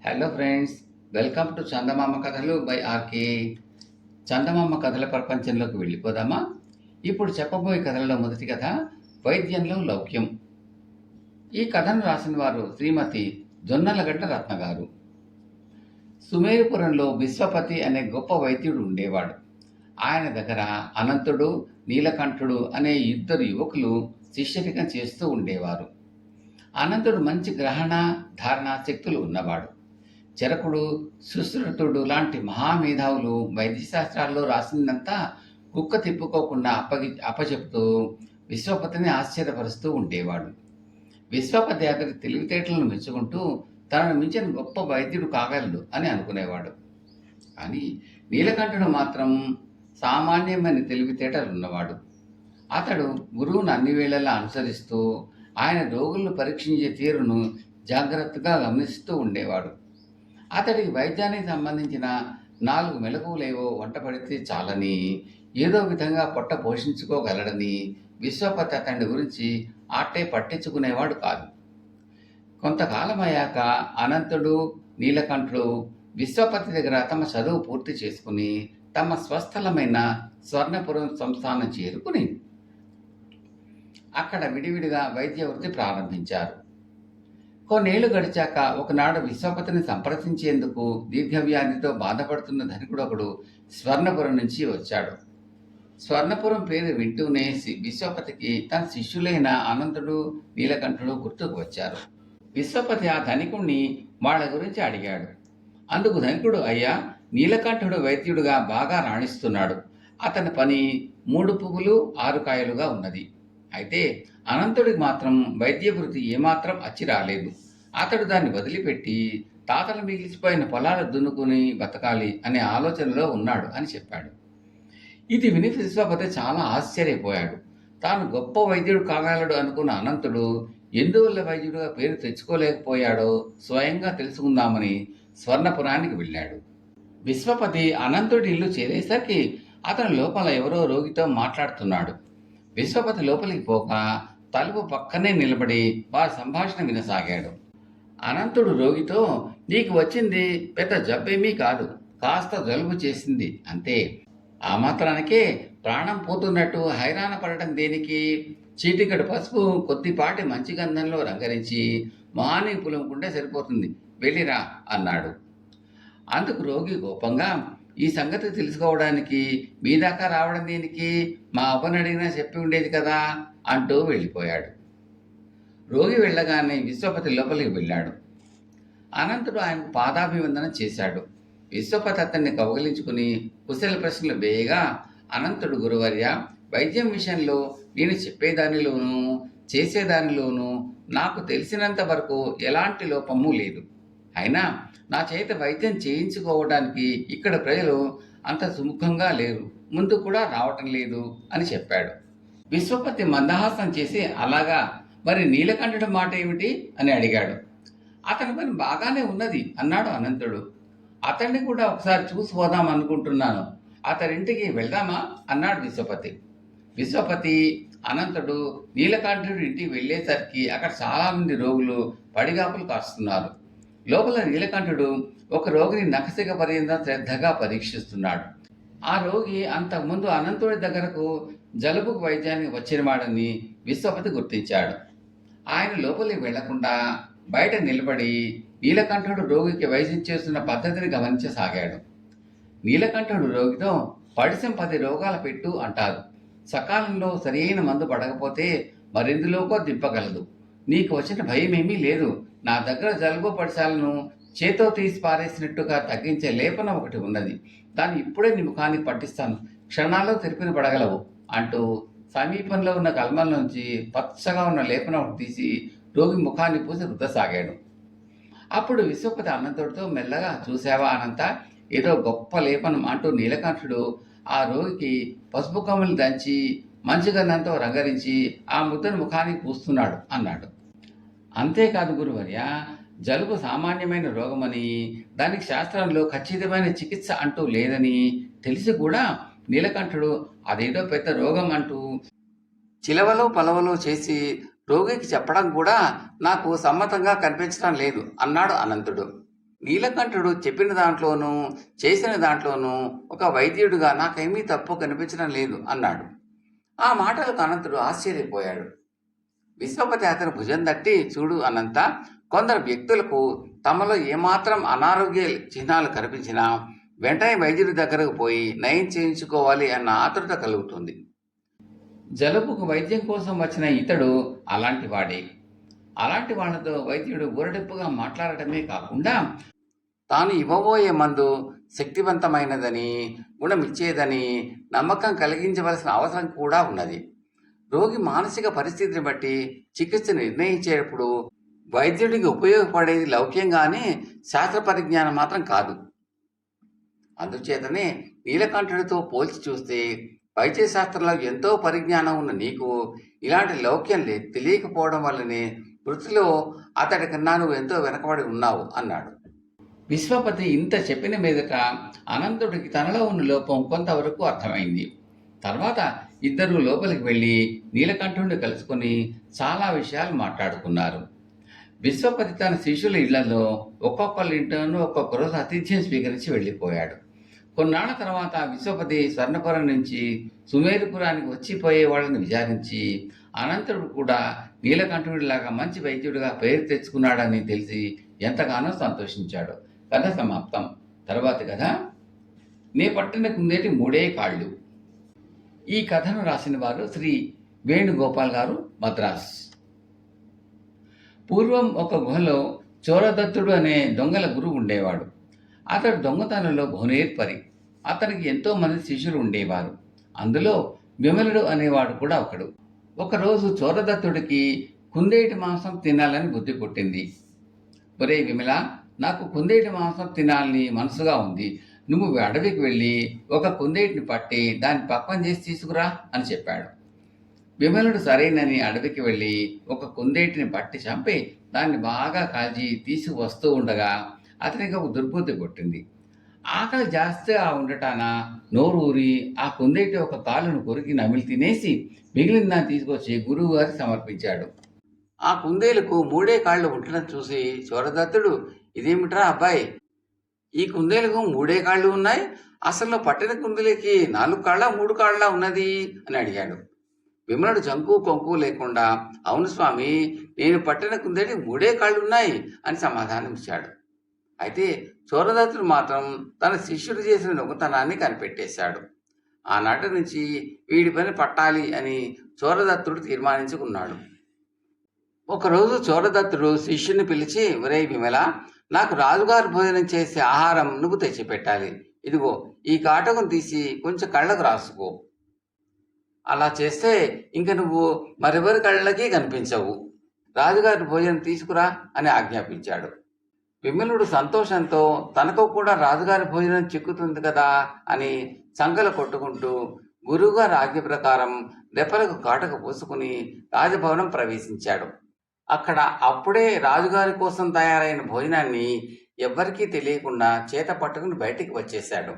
Hello friends, welcome to చందమామ కథలు by RK. చందమామ కథల ప్రపంచంలోకి వెళ్ళిపోదామా? ఇప్పుడు చెప్పబోయే కథలలో మొదటి కథ వైద్యంలో లౌక్యం. ఈ కథను రాసిన వారు శ్రీమతి జొన్నలగడ్డ రత్న గారు. సుమేరుపురంలో విశ్వపతి అనే గొప్ప వైద్యుడు ఉండేవాడు. ఆయన దగ్గర అనంతుడు, నీలకంఠుడు అనే ఇద్దరు యువకులు శిష్యరికం చేస్తూ ఉండేవారు. అనంతుడు మంచి గ్రహణ ధారణ శక్తులు ఉన్నవాడు. చరకుడు, సుశ్రుతుడు లాంటి మహామేధావులు వైద్యశాస్త్రాల్లో రాసిందంతా కుక్క తిప్పుకోకుండా అప్పచెప్తూ విశ్వపతిని ఆశ్చర్యపరుస్తూ ఉండేవాడు. విశ్వపతి అతడి తెలివితేటలను మెచ్చుకుంటూ తనను మించిన గొప్ప వైద్యుడు కాగలడు అని అనుకునేవాడు. కానీ నీలకంఠుడు మాత్రం సామాన్యమైన తెలివితేటలు ఉన్నవాడు. అతడు గురువును అన్ని వేళలా అనుసరిస్తూ ఆయన రోగులను పరీక్షించే తీరును జాగ్రత్తగా గమనిస్తూ ఉండేవాడు. అతడికి వైద్యానికి సంబంధించిన 4 మెలకువలేవో వంట పడితే చాలని, ఏదో విధంగా పొట్ట పోషించుకోగలడని విశ్వపతి అతడి గురించి ఆటే పట్టించుకునేవాడు కాదు. కొంతకాలం అయ్యాక అనంతుడు, నీలకంఠుడు విశ్వపతి దగ్గర తమ చదువు పూర్తి చేసుకుని తమ స్వస్థలమైన స్వర్ణపురం సంస్థానం చేరుకుని అక్కడ విడివిడిగా వైద్య వృత్తి ప్రారంభించారు. కొన్నేళ్లు గడిచాక ఒకనాడు విశ్వపతిని సంప్రదించేందుకు దీర్ఘవ్యాధితో బాధపడుతున్న ధనికుడొకడు స్వర్ణపురం నుంచి వచ్చాడు. స్వర్ణపురం పేరు వింటూనే విశ్వపతికి తన శిష్యులైన అనంతుడు, నీలకంఠుడు గుర్తుకు వచ్చారు. విశ్వపతి ఆ ధనికుణ్ణి వాళ్ళ గురించి అడిగాడు. అందుకు ధనికుడు, అయ్యా, నీలకంఠుడు వైద్యుడుగా బాగా రాణిస్తున్నాడు. అతని పని 3 పువ్వులు 6 కాయలుగా ఉన్నది. అయితే అనంతుడికి మాత్రం వైద్య వృత్తి ఏమాత్రం అచ్చి రాలేదు. అతడు దాన్ని వదిలిపెట్టి తాతలు మిగిలిచిపోయిన పొలాలు దున్నుకుని బతకాలి అనే ఆలోచనలో ఉన్నాడు అని చెప్పాడు. ఇది విని విశ్వపతి చాలా ఆశ్చర్యపోయాడు. తాను గొప్ప వైద్యుడు కాగలడు అనుకున్న అనంతుడు ఎందువల్ల వైద్యుడిగా పేరు తెచ్చుకోలేకపోయాడో స్వయంగా తెలుసుకుందామని స్వర్ణపురానికి వెళ్ళాడు. విశ్వపతి అనంతుడి ఇల్లు చేరేసరికి అతని లోపల ఎవరో రోగితో మాట్లాడుతున్నాడు. విశ్వపతి లోపలికి పోక తలుపు పక్కనే నిలబడి వారి సంభాషణ వినసాగాడు. అనంతుడు రోగితో, నీకు వచ్చింది పెద్ద జబ్బేమీ కాదు, కాస్త జలుబు చేసింది అంతే. ఆ మాత్రానికే ప్రాణం పోతున్నట్టు హైరాణ పడటం దేనికి? చీటికడు పసుపు కొద్దిపాటి మంచి గంధంలో రంగరించి మొహానికి పులుముకుంటే సరిపోతుంది, వెళ్ళిరా అన్నాడు. అందుకు రోగి కోపంగా, ఈ సంగతి తెలుసుకోవడానికి మీ దాకా రావడం దేనికి? మా అవ్వని అడిగినా చెప్పి ఉండేది కదా అంటూ వెళ్ళిపోయాడు. రోగి వెళ్ళగానే విశ్వపతి లోపలికి వెళ్ళాడు. అనంతుడు ఆయనకు పాదాభివందనం చేశాడు. విశ్వపతి అతన్ని కౌగిలించుకుని కుశల ప్రశ్నలు వేయగా, అనంతుడు, గురువర్య, వైద్యం విషయంలో నేను చెప్పేదానిలోనూ చేసేదానిలోనూ నాకు తెలిసినంత వరకు ఎలాంటి లోపము లేదు. అయినా నా చేత వైద్యం చేయించుకోవడానికి ఇక్కడ ప్రజలు అంత సుముఖంగా లేరు, ముందు కూడా రావటం లేదు అని చెప్పాడు. విశ్వపతి మందహాసం చేసి, అలాగా, మరి నీలకంఠుడి మాట ఏమిటి అని అడిగాడు. అతని పని బాగానే ఉన్నది అన్నాడు అనంతుడు. అతన్ని కూడా ఒకసారి చూసి పోదాం అనుకుంటున్నాను, అతడింటికి వెళ్దామా అన్నాడు విశ్వపతి. విశ్వపతి, అనంతుడు నీలకంఠుడి ఇంటికి వెళ్ళేసరికి అక్కడ చాలామంది రోగులు పడిగాపులు కాస్తున్నారు. లోపల నీలకంఠుడు ఒక రోగిని నఖశిఖ పర్యంతం శ్రద్ధగా పరీక్షిస్తున్నాడు. ఆ రోగి అంతకుముందు అనంతుడి దగ్గరకు జలుబుకు వైద్యానికి వచ్చినవాడని విశ్వపతి గుర్తించాడు. ఆయన లోపలికి వెళ్లకుండా బయట నిలబడి నీలకంఠుడు రోగికి వైద్యం చేస్తున్న పద్ధతిని గమనించసాగాడు. నీలకంఠుడు రోగితో, పడిసం 10 రోగాల పెట్టు అంటారు. సకాలంలో సరైన మందు పడకపోతే మరెందులోకో దింపగలదు. నీకు వచ్చిన భయమేమీ లేదు. నా దగ్గర జలుబు పడిసాలను చేతో తీసి పారేసినట్టుగా తగ్గించే లేపన ఒకటి ఉన్నది. దాన్ని ఇప్పుడే నీ ముఖానికి పట్టిస్తాను, క్షణాల్లో తెరిపిన పడగలవు అంటూ సమీపంలో ఉన్న కల్మంలోంచి పచ్చగా ఉన్న లేపన ఒకటి తీసి రోగి ముఖాన్ని పూసి రుద్దసాగాడు. అప్పుడు విశ్వపతి అనంతుడితో మెల్లగా, చూసావా అనంత, ఏదో గొప్ప లేపనం అంటూ నీలకంఠుడు ఆ రోగికి పసుపు కొమ్మలు దంచి మంచుగంధంతో రంగరించి ఆ ముద్దను ముఖానికి పూస్తున్నాడు అన్నాడు. అంతేకాదు గురువర్య, జలుబు సామాన్యమైన రోగమని, దానికి శాస్త్రంలో ఖచ్చితమైన చికిత్స అంటూ లేదని తెలిసి కూడా నీలకంఠుడు అదేదో పెద్ద రోగం అంటూ చిలవలో పలవలో చేసి రోగికి చెప్పడం కూడా నాకు సమ్మతంగా కనిపించడం లేదు అన్నాడు అనంతుడు. నీలకంఠుడు చెప్పిన దాంట్లోనూ చేసిన దాంట్లోనూ ఒక వైద్యుడిగా నాకేమీ తప్పు కనిపించడం లేదు అన్నాడు. ఆ మాటలకు అనంతుడు ఆశ్చర్యపోయాడు. విశ్వపతి అతని భుజం తట్టి, చూడు అనంత, కొందరు వ్యక్తులకు తమలో ఏమాత్రం అనారోగ్య చిహ్నాలు కనిపించినా వెంటనే వైద్యుడి దగ్గరకు పోయి నయం చేయించుకోవాలి అన్న ఆతృత కలుగుతుంది. జలుబుకు వైద్యం కోసం వచ్చిన ఇతడు అలాంటి వాడే. అలాంటి వాళ్ళతో వైద్యుడు ఊరడింపుగా మాట్లాడటమే కాకుండా తాను ఇవ్వబోయే మందు శక్తివంతమైనదని, గుణమిచ్చేదని నమ్మకం కలిగించవలసిన అవసరం కూడా ఉన్నది. రోగి మానసిక పరిస్థితిని బట్టి చికిత్స నిర్ణయించేటప్పుడు వైద్యుడికి ఉపయోగపడేది లౌక్యంగానే శాస్త్ర పరిజ్ఞానం మాత్రం కాదు. అందుచేతనే నీలకంఠుడితో పోల్చి చూస్తే వైద్యశాస్త్రంలో ఎంతో పరిజ్ఞానం ఉన్న నీకు ఇలాంటి లౌక్యం తెలియకపోవడం వల్లనే వృత్తిలో అతడి కన్నా నువ్వు ఎంతో వెనకబడి ఉన్నావు అన్నాడు. విశ్వపతి ఇంత చెప్పిన మీదట అనంతుడికి తనలో ఉన్న లోపం కొంతవరకు అర్థమైంది. తర్వాత ఇద్దరు లోపలికి వెళ్ళి నీలకంఠుడిని కలుసుకొని చాలా విషయాలు మాట్లాడుకున్నారు. విశ్వపతి తన శిష్యుల ఇళ్లలో ఒక్కొక్కళ్ళ ఇంట్లోనూ ఒక్కొక్క రోజు ఆతిథ్యం స్వీకరించి వెళ్ళిపోయాడు. కొన్నాళ్ల తర్వాత విశ్వపతి స్వర్ణపురం నుంచి సుమేరుపురానికి వచ్చిపోయే వాళ్ళని విచారించి అనంతుడు కూడా నీలకంఠుడిలాగా మంచి వైద్యుడిగా పేరు తెచ్చుకున్నాడని తెలిసి ఎంతగానో సంతోషించాడు. కథ సమాప్తం. తర్వాతి కథ నే పట్టిన కుందేటి మూడే కాళ్ళు. ఈ కథను రాసిన వారు శ్రీ వేణుగోపాల్ గారు, మద్రాస్. పూర్వం ఒక గుహలో చోరదత్తుడు అనే దొంగల గురువు ఉండేవాడు. అతడు దొంగతనంలో బహునేర్పరి. అతనికి ఎంతో మంది శిష్యులు ఉండేవారు. అందులో విమలుడు అనేవాడు కూడా ఒకడు. ఒకరోజు చోరదత్తుడికి కుందేటి మాంసం తినాలని బుద్ధి పుట్టింది. ఒరే విమల, నాకు కుందేటి మాంసం తినాలని మనసుగా ఉంది. నువ్వు అడవికి వెళ్ళి ఒక కుందేటిని పట్టి దాన్ని పక్వం చేసి తీసుకురా అని చెప్పాడు. విమలుడు సరేనని అడవికి వెళ్ళి ఒక కుందేటిని పట్టి చంపి దాన్ని బాగా కాల్చి తీసుకువస్తూ ఉండగా అతనికి ఒక దుర్బుద్ధి పుట్టింది. ఆకలి జాస్తిగా ఉండటాన నోరూరి ఆ కుందేటి ఒక కాలును కొరికి నమిలి తినేసి మిగిలిన దాన్ని తీసుకొచ్చి గురువు గారికి సమర్పించాడు. ఆ కుందేలుకు మూడే కాళ్ళు ఉండటం చూసి చోరదత్తుడు, ఇదేమిట్రా అబ్బాయి, ఈ కుందేలకు మూడే కాళ్ళు ఉన్నాయి, అసలు పట్టిన కుందేలుకి 4 కాళ్ళ 3 కాళ్ళ ఉన్నది అని అడిగాడు. విమలుడు జంకు కొంకు లేకుండా, అవును స్వామి, నేను పట్టిన కుందేటి 3 కాళ్ళు ఉన్నాయి అని సమాధానం ఇచ్చాడు. అయితే చోరదత్తుడు మాత్రం తన శిష్యుడు చేసిన దొంగతనాన్ని కనిపెట్టేశాడు. ఆనాటి నుంచి వీడి పని పట్టాలి అని చోరదత్తుడు తీర్మానించుకున్నాడు. ఒకరోజు చోరదత్తుడు శిష్యుని పిలిచి, ఒరే విమల, నాకు రాజుగారు భోజనం చేసే ఆహారం నువ్వు తెచ్చిపెట్టాలి. ఇదిగో ఈ కాటకం తీసి కొంచెం కళ్ళకు రాసుకో. అలా చేస్తే ఇంక నువ్వు మరెవరి కళ్ళకి కనిపించవు. రాజుగారి భోజనం తీసుకురా అని ఆజ్ఞాపించాడు. విమలుడు సంతోషంతో తనకు కూడా రాజుగారి భోజనం చిక్కుతుంది కదా అని సంకలు కొట్టుకుంటూ గురువుగారి ఆజ్ఞ ప్రకారం రెప్పలకు కాటక పూసుకుని రాజభవనం ప్రవేశించాడు. అక్కడ అప్పుడే రాజుగారి కోసం తయారైన భోజనాన్ని ఎవ్వరికీ తెలియకుండా చేత పట్టుకుని బయటికి వచ్చేశాడు.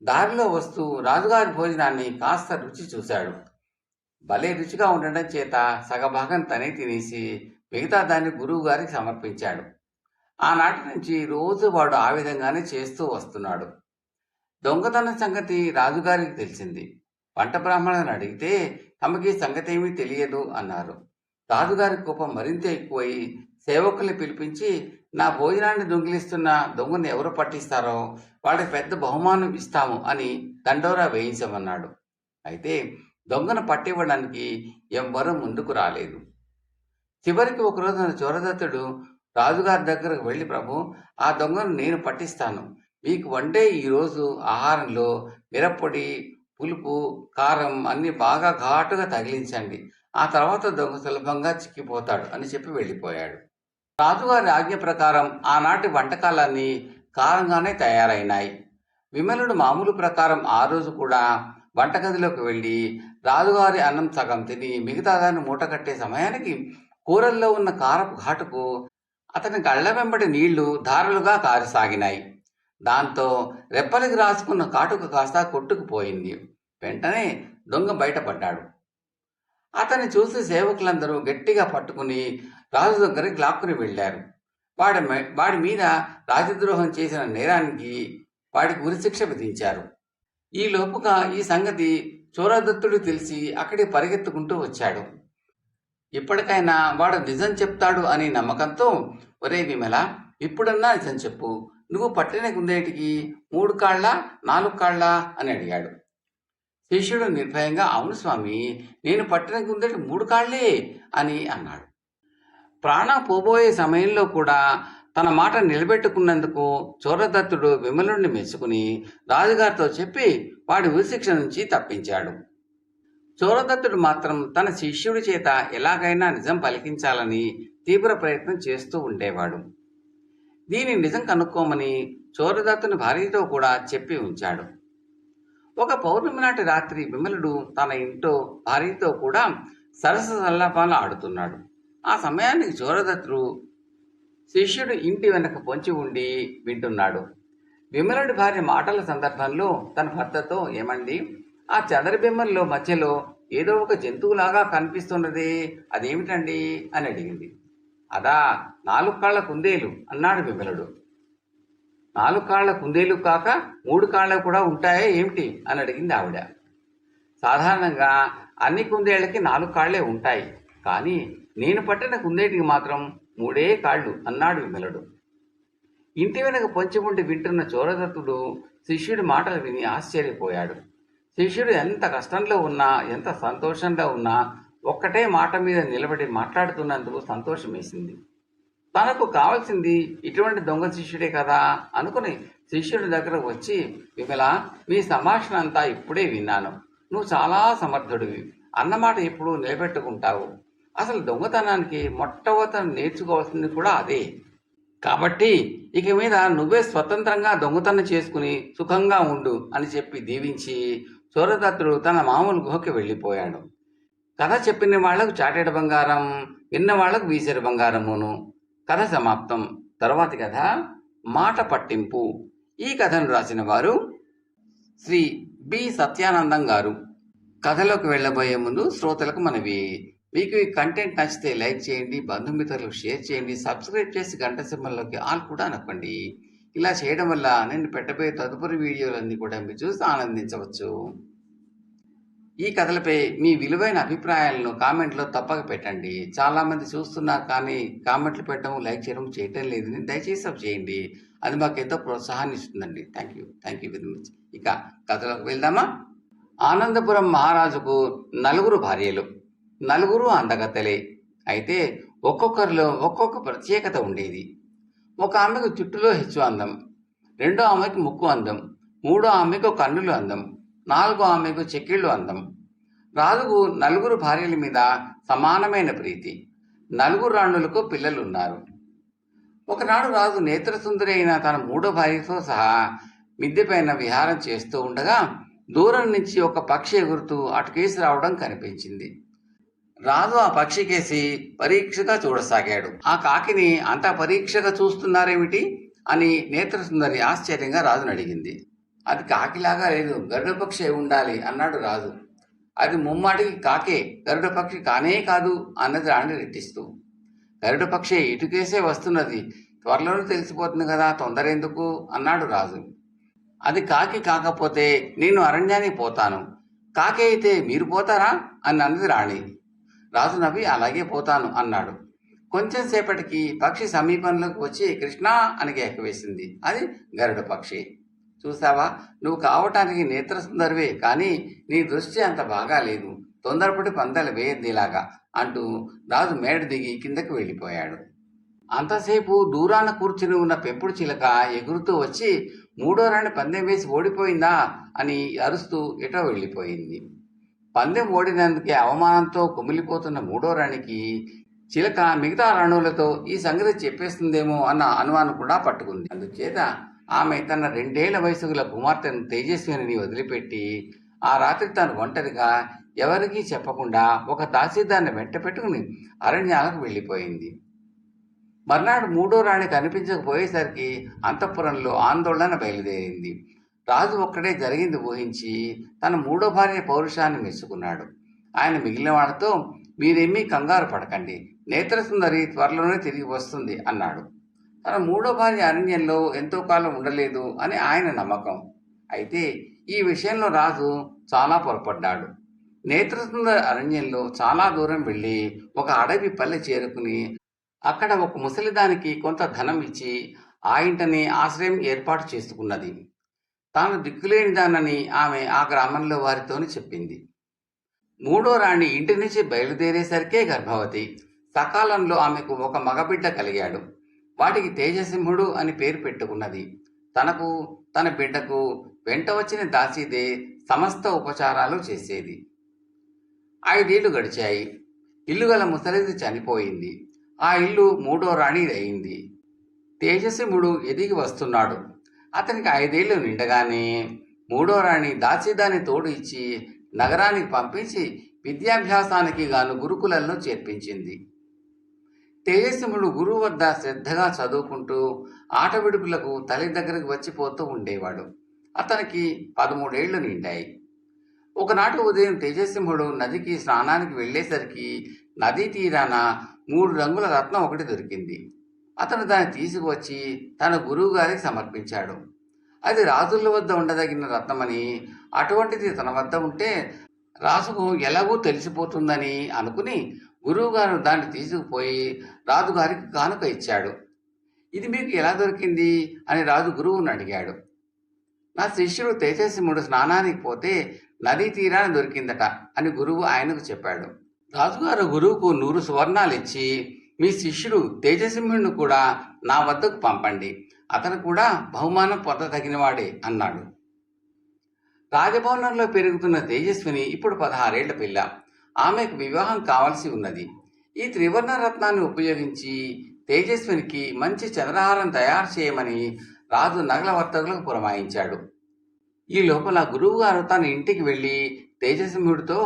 దారిలో వస్తూ రాజుగారి భోజనాన్ని కాస్త రుచి చూశాడు. భలే రుచిగా ఉండడం చేత సగభాగం తనే తినేసి మిగతా దాన్ని గురువు గారికి సమర్పించాడు. ఆనాటి నుంచి రోజు వాడు ఆ విధంగానే చేస్తూ వస్తున్నాడు. దొంగతన సంగతి రాజుగారికి తెలిసింది. వంట బ్రాహ్మణులను అడిగితే తమకి సంగతి ఏమీ తెలియదు అన్నారు. రాజుగారి కోపం మరింత ఎక్కువై సేవకుల్ని పిలిపించి, నా భోజనాన్ని దొంగిలిస్తున్న దొంగని ఎవరు పట్టిస్తారో వాడికి పెద్ద బహుమానం ఇస్తాము అని దండోరా వేయించమన్నాడు. అయితే దొంగను పట్టివ్వడానికి ఎవ్వరూ ముందుకు రాలేదు. చివరికి ఒకరోజు చోరదత్తుడు రాజుగారి దగ్గరకు వెళ్ళి, ప్రభు, ఆ దొంగను నేను పట్టిస్తాను. మీకు వండే ఈరోజు ఆహారంలో మిరప్పొడి, పులుపు, కారం అన్ని బాగా ఘాటుగా తగిలించండి. ఆ తర్వాత దొంగ సులభంగా చిక్కిపోతాడు అని చెప్పి వెళ్ళిపోయాడు. రాజుగారి ఆజ్ఞ ప్రకారం ఆనాటి వంటకాలన్నీ కారంగానే తయారైనాయి. విమలుడు మామూలు ప్రకారం ఆ రోజు కూడా వంటగదిలోకి వెళ్ళి రాజుగారి అన్నం సగం తిని మిగతా దాన్ని మూట కట్టే సమయానికి కూరల్లో ఉన్న కారపు ఘాటుకు అతని కళ్ళ వెంబడి నీళ్లు ధారలుగా కారసాగినాయి. దాంతో రెప్పలికి రాసుకున్న కాటుక కాస్త కొట్టుకుపోయింది. వెంటనే దొంగ బయటపడ్డాడు. అతన్ని చూసి సేవకులందరూ గట్టిగా పట్టుకుని రాజు దగ్గరికి లాక్కుని వెళ్ళారు. వాడి మీద రాజద్రోహం చేసిన నేరానికి వాడికి ఉరిశిక్ష విధించారు. ఈ లోపుగా ఈ సంగతి చోరదత్తుడు తెలిసి అక్కడికి పరిగెత్తుకుంటూ వచ్చాడు. ఇప్పటికైనా వాడు నిజం చెప్తాడు అనే నమ్మకంతో, ఒరే విమల, ఇప్పుడన్నా నిజం చెప్పు, నువ్వు పట్టిన కుందేటికి 3 కాళ్ళ 4 కాళ్ళ అని అడిగాడు. శిష్యుడు నిర్భయంగా, అవును స్వామి, నేను పట్టిన కుందేటి 3 కాళ్ళే అని అన్నాడు. ప్రాణం పోబోయే సమయంలో కూడా తన మాట నిలబెట్టుకున్నందుకు చోరదత్తుడు విమలుణ్ణి మెచ్చుకుని రాజుగారితో చెప్పి వాడి ఉరిశిక్ష నుంచి తప్పించాడు. చోరదత్తుడు మాత్రం తన శిష్యుడి చేత ఎలాగైనా నిజం పలికించాలని తీవ్ర ప్రయత్నం చేస్తూ ఉండేవాడు. దీని నిజం కనుక్కోమని చోరదత్తుని భార్యతో కూడా చెప్పి ఉంచాడు. ఒక పౌర్ణమి నాటి రాత్రి విమలుడు తన ఇంట్లో భార్యతో కూడా సరస సల్లాపాలు ఆడుతున్నాడు. ఆ సమయానికి చోరదత్తుడు శిష్యుడు ఇంటి వెనక పొంచి ఉండి వింటున్నాడు. విమలుడి భార్య మాటల సందర్భంలో తన భర్తతో, ఏమండి, ఆ చంద్రబింబంలో మధ్యలో ఏదో ఒక జంతువులాగా కనిపిస్తున్నదే, అదేమిటండి అని అడిగింది. అదా 4 కాళ్ల కుందేలు అన్నాడు విమలుడు. 4 కాళ్ల కుందేలు కాక 3 కాళ్ళు కూడా ఉంటాయా ఏమిటి అని అడిగింది ఆవిడ. సాధారణంగా అన్ని కుందేళ్లకి 4 కాళ్లే ఉంటాయి, కానీ నేను పట్టిన కుందేటికి మాత్రం 3 కాళ్ళు అన్నాడు విమలుడు. ఇంటి వెనక పొంచి ఉండి వింటున్న చోరదత్తుడు శిష్యుడి మాటలు విని ఆశ్చర్యపోయాడు. శిష్యుడు ఎంత కష్టంలో ఉన్నా, ఎంత సంతోషంలో ఉన్నా ఒక్కటే మాట మీద నిలబడి మాట్లాడుతున్నందుకు సంతోషం వేసింది. తనకు కావాల్సింది ఇటువంటి దొంగ శిష్యుడే కదా అనుకుని శిష్యుడి దగ్గరకు వచ్చి, విమల, మీ సంభాషణ అంతా ఇప్పుడే విన్నాను. నువ్వు చాలా సమర్థుడివి, అన్నమాట ఎప్పుడు నిలబెట్టుకుంటావు. అసలు దొంగతనానికి మొట్టమొదట నేర్చుకోవాల్సింది కూడా అదే. కాబట్టి ఇక మీద నువ్వే స్వతంత్రంగా దొంగతనం చేసుకుని సుఖంగా ఉండు అని చెప్పి దీవించి చోరదత్తుడు తన మామూలు గుహకి వెళ్ళిపోయాడు. కథ చెప్పిన వాళ్లకు చాటెడు బంగారం, విన్న వాళ్లకు వీసెడు బంగారమును. కథ సమాప్తం. తరువాతి కథ మాట పట్టింపు. ఈ కథను రాసిన వారు శ్రీ బి సత్యానందం గారు. కథలోకి వెళ్ళబోయే ముందు శ్రోతలకు మనవి, మీకు ఈ కంటెంట్ నచ్చితే లైక్ చేయండి, బంధుమిత్రులకు షేర్ చేయండి, సబ్స్క్రైబ్ చేసి గంట సింబల్లోకి ఆల్ కూడా నొక్కండి. ఇలా చేయడం వల్ల నేను పెట్టబోయే తదుపరి వీడియోలన్నీ కూడా మీరు చూసి ఆనందించవచ్చు. ఈ కథలపై మీ విలువైన అభిప్రాయాలను కామెంట్లో తప్పక పెట్టండి. చాలామంది చూస్తున్నారు కానీ కామెంట్లు పెట్టడం, లైక్ చేయడం లేదని దయచేసి సబ్ చేయండి. అది మాకు ఎంతో ప్రోత్సాహాన్ని ఇస్తుందండి. Thank you very much. ఇక కథలోకి వెళ్దామా? ఆనందపురం మహారాజుకు 4 భార్యలు, 4 అందగత్తెలే. అయితే ఒక్కొక్కరిలో ఒక్కొక్క ప్రత్యేకత ఉండేది. ఒక ఆమెకు జుట్టులో హెచ్చు అందం, 2వ ఆమెకు ముక్కు అందం, 3వ ఆమెకు కన్నులు అందం, 4వ ఆమెకు చెక్కిళ్ళు అందం. రాజుకు 4 భార్యల మీద సమానమైన ప్రీతి. 4 రాణులకు పిల్లలున్నారు. ఒకనాడు రాజు నేత్రసుందరి అయిన తన 3వ భార్యతో సహా మిద్దెపైన విహారం చేస్తూ ఉండగా దూరం నుంచి ఒక పక్షి ఎగురుతూ అటుకేసి రావడం కనిపించింది. రాజు ఆ పక్షికేసి పరీక్షగా చూడసాగాడు. ఆ కాకిని అంత పరీక్షగా చూస్తున్నారేమిటి అని నేత్రసుందరి ఆశ్చర్యంగా రాజును అడిగింది. అది కాకిలాగా లేదు, గరుడ పక్షి అయి ఉండాలి అన్నాడు రాజు. అది ముమ్మాటికి కాకే, గరుడ పక్షి కానే కాదు అన్నది రాణి రెట్టిస్తూ. గరుడ పక్షి ఇటుకేసే వస్తున్నది, త్వరలోనే తెలిసిపోతుంది కదా, తొందర ఎందుకు అన్నాడు రాజు. అది కాకి కాకపోతే నేను అరణ్యానికి పోతాను, కాకి అయితే మీరు పోతారా అని అన్నది రాణి. రాజు నవ్వి, అలాగే పోతాను అన్నాడు. కొంచెం సేపటికి పక్షి సమీపంలోకి వచ్చి కృష్ణ అని కేకవేసింది. అది గరుడ పక్షి. చూసావా, నువ్వు కావటానికి నేత్రసుందరివే, కానీ నీ దృష్టి అంత బాగా లేదు, తొందరపడి పందాలు వేయద్దిలాగా అంటూ రాజు మేడ దిగి కిందకు వెళ్ళిపోయాడు. అంతసేపు దూరాన కూర్చుని ఉన్న పెంపుడు చిలక ఎగురుతూ వచ్చి 3వ రాణి పందెం వేసి ఓడిపోయిందా అని అరుస్తూ ఎటో వెళ్ళిపోయింది. పందెం ఓడినందుకే అవమానంతో కుమిలిపోతున్న 3వ రాణికి చిలక మిగతా రాణులతో ఈ సంగతి చెప్పేస్తుందేమో అన్న అనుమానం కూడా పట్టుకుంది. అందుచేత ఆమె తన 2 ఏళ్ల వయసు గల కుమార్తెను తేజస్విని వదిలిపెట్టి ఆ రాత్రి తాను ఒంటరిగా ఎవరికీ చెప్పకుండా ఒక దాసీదాన్ని వెంట పెట్టుకుని అరణ్యాలకు వెళ్ళిపోయింది. మర్నాడు 3వ రాణి కనిపించకపోయేసరికి అంతఃపురంలో ఆందోళన బయలుదేరింది. రాజు ఒక్కడే జరిగింది ఊహించి తన 3వ భార్య పౌరుషాన్ని మెచ్చుకున్నాడు. ఆయన మిగిలిన వాళ్ళతో, మీరేమీ కంగారు పడకండి, నేత్రసుందరి త్వరలోనే తిరిగి వస్తుంది అన్నాడు. తన మూడో భార్య అరణ్యంలో ఎంతో కాలం ఉండలేదు అని ఆయన నమ్మకం. అయితే ఈ విషయంలో రాజు చాలా పొరపడ్డాడు. నేత్రసుందర అరణ్యంలో చాలా దూరం వెళ్ళి ఒక అడవి పల్లె చేరుకుని అక్కడ ఒక ముసలిదానికి కొంత ధనం ఇచ్చి ఆ ఇంటనే ఆశ్రయం ఏర్పాటు చేసుకున్నది. తాను దిక్కులేనిదానని ఆమె ఆ గ్రామంలో వారితోని చెప్పింది. మూడో రాణి ఇంటి నుంచి బయలుదేరేసరికే గర్భవతి. సకాలంలో ఆమెకు ఒక మగబిడ్డ కలిగాడు. వాటికి తేజసింహుడు అని పేరు పెట్టుకున్నది. తనకు తన బిడ్డకు వెంట వచ్చిన దాసీదే సమస్త ఉపచారాలు చేసేది. 5 ఏళ్లు గడిచాయి. ఇల్లు గల ముసలిది చనిపోయింది. ఆ ఇల్లు మూడో రాణి అయింది. తేజసింహుడు ఎదిగి వస్తున్నాడు. అతనికి 5 ఏళ్లు నిండగానే మూడో రాణి దాసీదాని తోడు ఇచ్చి నగరానికి పంపించి విద్యాభ్యాసానికి గాను గురుకులంలో చేర్పించింది. తేజసింహుడు గురువు వద్ద శ్రద్ధగా చదువుకుంటూ ఆట విడుపులకు తల్లి దగ్గరకు వచ్చిపోతూ ఉండేవాడు. అతనికి 13 ఏళ్లు నిండాయి. ఒకనాటి ఉదయం తేజసింహుడు నదికి స్నానానికి వెళ్ళేసరికి నదీ తీరాన 3 రంగుల రత్నం ఒకటి దొరికింది. అతను దాన్ని తీసుకువచ్చి తన గురువు గారికి సమర్పించాడు. అది రాజుల వద్ద ఉండదగిన రత్నమని, అటువంటిది తన వద్ద ఉంటే రాజుకు ఎలాగూ తెలిసిపోతుందని అనుకుని గురువుగారు దాన్ని తీసుకుపోయి రాజుగారికి కానుక ఇచ్చాడు. ఇది మీకు ఎలా దొరికింది అని రాజు గురువుని అడిగాడు. నా శిష్యుడు తేజసింహుడు స్నానానికి పోతే నదీ తీరాన దొరికిందట అని గురువు ఆయనకు చెప్పాడు. రాజుగారు గురువుకు 100 సువర్ణాలు ఇచ్చి మీ శిష్యుడు తేజసింహుడిని కూడా నా వద్దకు పంపండి, అతను కూడా బహుమానం పొందదగినవాడే అన్నాడు. రాజభవనంలో పెరుగుతున్న తేజస్విని ఇప్పుడు 16 ఏళ్ల పిల్ల. ఆమెకు వివాహం కావలసి ఉన్నది. ఈ త్రివర్ణ రత్నాన్ని ఉపయోగించి తేజస్వినికి మంచి చంద్రహారం తయారు చేయమని రాజు నగల వర్తకులకు పురమాయించాడు. ఈ లోపల గురువుగారు తన ఇంటికి వెళ్ళి తేజసింహుడితో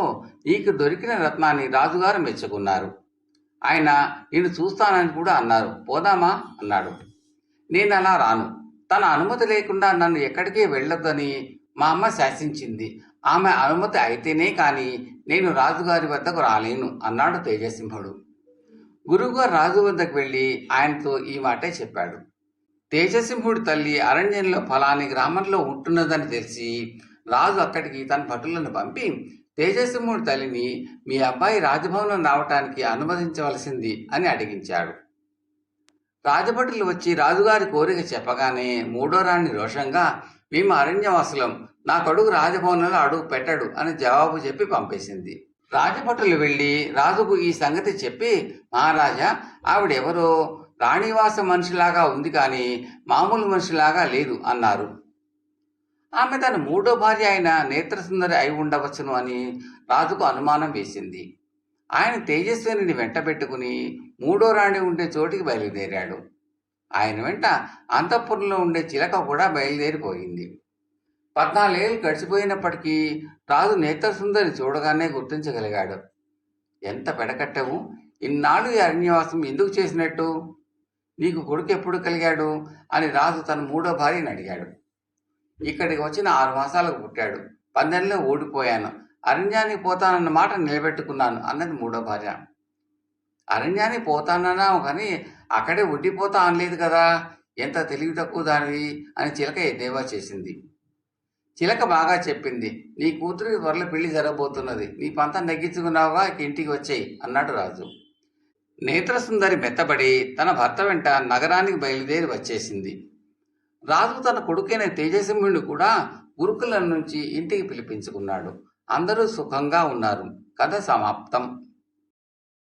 నీకు దొరికిన రత్నాన్ని రాజుగారు మెచ్చుకున్నారు. ఆయన నేను చూస్తానని కూడా అన్నారు, పోదామా అన్నాడు. నేను అలా రాను. తన అనుమతి లేకుండా నన్ను ఎక్కడికి వెళ్ళొద్దని మా అమ్మ శాసించింది. ఆమె అనుమతి అయితేనే కానీ నేను రాజుగారి వద్దకు రాలేను అన్నాడు తేజసింహుడు. గురువుగారు రాజు వద్దకు వెళ్ళి ఆయనతో ఈ మాటే చెప్పాడు. తేజసింహుడి తల్లి అరణ్యంలో ఫలాని గ్రామంలో ఉంటున్నదని తెలిసి రాజు అక్కడికి తన భటులను పంపి తేజసింహుడి తల్లిని మీ అబ్బాయి రాజభవనం రావటానికి అనుమతించవలసింది అని అడిగించాడు. రాజభటులు వచ్చి రాజుగారి కోరిక చెప్పగానే మూడో రాణి రోషంగా మేము అరణ్యవాసులం, నా కొడుకు రాజభవనంలో అడుగు పెట్టడు అని జవాబు చెప్పి పంపేసింది. రాజభటులు వెళ్ళి రాజుకు ఈ సంగతి చెప్పి మహారాజా ఆవిడెవరో రాణివాస మనిషిలాగా ఉంది కానీ మామూలు మనిషిలాగా లేదు అన్నారు. ఆమె తన మూడో భార్య అయిన నేత్రసుందరి అయి ఉండవచ్చును అని రాజుకు అనుమానం వేసింది. ఆయన తేజస్విని వెంట పెట్టుకుని మూడో రాణి ఉండే చోటికి బయలుదేరాడు. ఆయన వెంట అంతఃపురంలో ఉండే చిలక కూడా బయలుదేరిపోయింది. 14 ఏళ్ళు గడిచిపోయినప్పటికీ రాజు నేత్రసుందరి చూడగానే గుర్తించగలిగాడు. ఎంత పెడకట్టవు, ఇన్నాళ్ళు ఈ అరణ్యవాసం ఎందుకు చేసినట్టు, నీకు కొడుకు ఎప్పుడు కలిగాడు అని రాజు తన మూడో భార్యని అడిగాడు. ఇక్కడికి వచ్చిన 6 మాసాలకు పుట్టాడు, 12లో ఓడిపోయాను, అరణ్యానికి పోతానన్న మాట నిలబెట్టుకున్నాను అన్నది మూడో భార్య. అరణ్యానికి పోతానన్నావు కానీ అక్కడే ఉండిపోతా అనలేదు కదా, ఎంత తెలివి తక్కువ దానివి అని చిలక ఎద్దేవా చేసింది. చిలక బాగా చెప్పింది, నీ కూతురికి త్వరలో పెళ్లి జరగబోతున్నది, నీ పంతం నెగ్గించుకున్నావుగా ఇంటికి వచ్చేయి అన్నాడు రాజు. నేత్రసుందరి మెత్తబడి తన భర్త వెంట నగరానికి బయలుదేరి వచ్చేసింది. రాజు తన కొడుకైన తేజసింహుడిని కూడా గురుకులం నుంచి ఇంటికి పిలిపించుకున్నాడు. అందరూ సుఖంగా ఉన్నారు. కథ సమాప్తం.